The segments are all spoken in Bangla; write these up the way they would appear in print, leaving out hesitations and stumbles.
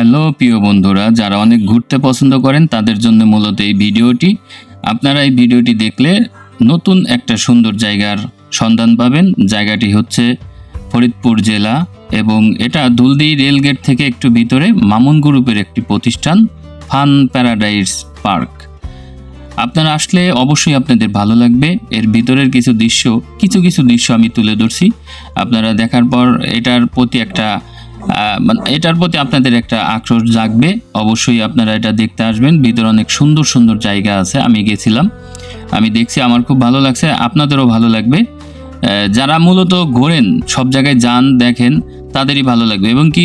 হ্যালো প্রিয় বন্ধুরা, যারা অনেক ঘুরতে পছন্দ করেন তাদের জন্য মূলত এই ভিডিওটি। আপনারা এই ভিডিওটি দেখলে নতুন একটা সুন্দর জায়গার সন্ধান পাবেন। জায়গাটি হচ্ছে ফরিদপুর জেলা এবং এটা দুলদি রেলগেট থেকে একটু ভিতরে মামুন গ্রুপের একটি প্রতিষ্ঠান ফান প্যারাডাইস পার্ক। আপনারা আসলে অবশ্যই আপনাদের ভালো লাগবে। এর ভিতরের কিছু দৃশ্য আমি তুলে ধরছি। আপনারা দেখার পর এটার প্রতি আপনাদের একটা আক্রোশ জাগবে। অবশ্যই আপনারা এটা দেখতে আসবেন। ভিতরে অনেক সুন্দর সুন্দর জায়গা আছে। আমি গেছিলাম, আমি দেখছি, আমার খুব ভালো লাগছে, আপনাদেরও ভালো লাগবে। যারা মূলত ঘোরেন, সব জায়গায় যান, দেখেন, তাদেরই ভালো লাগবে। এবং কি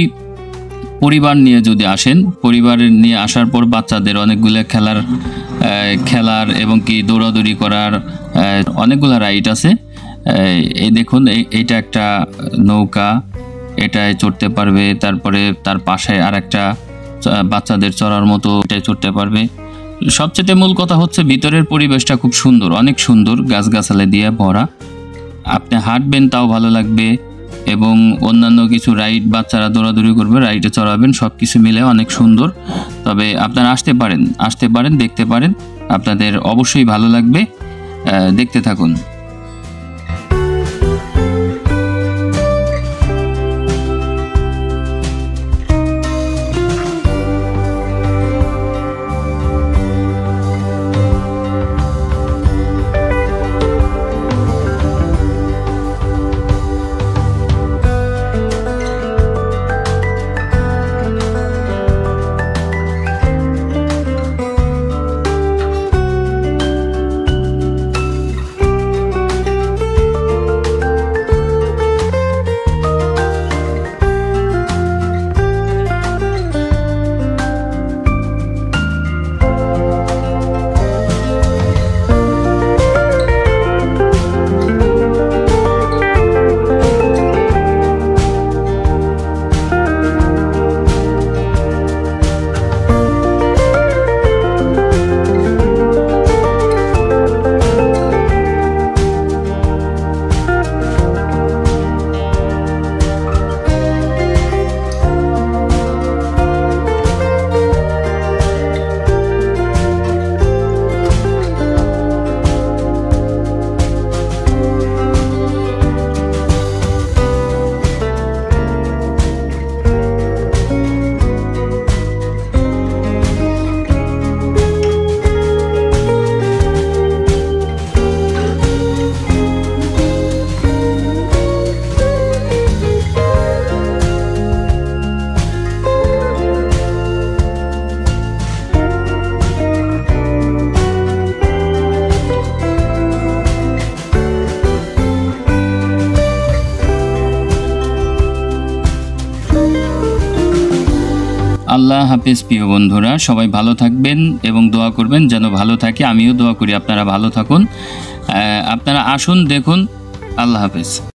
পরিবার নিয়ে যদি আসেন, পরিবারের নিয়ে আসার পর বাচ্চাদের অনেকগুলো খেলার এবং কি দৌড়াদৌড়ি করার অনেকগুলো রাইড আছে। এই দেখুন, এইটা একটা নৌকা, এটায় চড়তে পারবে। তারপরে তার পাশে আর একটা বাচ্চাদের চড়ার মতো, এটাই চড়তে পারবে। সবচেয়ে মূল কথা হচ্ছে ভিতরের পরিবেশটা খুব সুন্দর, অনেক সুন্দর, গাছগাছালি দিয়ে ভরা। আপনি হাঁটবেন তাও ভালো লাগবে। এবং অন্যান্য কিছু রাইড, বাচ্চারা দৌড়াদৌড়ি করবে, রাইডে চড়াবেন, সব কিছু মিলে অনেক সুন্দর। তবে আপনারা আসতে পারেন, দেখতে পারেন, আপনাদের অবশ্যই ভালো লাগবে। দেখতে থাকুন। আল্লাহ হাফেজ প্রিয় বন্ধুরা, সবাই ভালো থাকবেন এবং দোয়া করবেন যেন ভালো থাকে। আমিও দোয়া করি আপনারা ভালো থাকুন। আপনারা আসুন, দেখুন। আল্লাহ হাফেজ।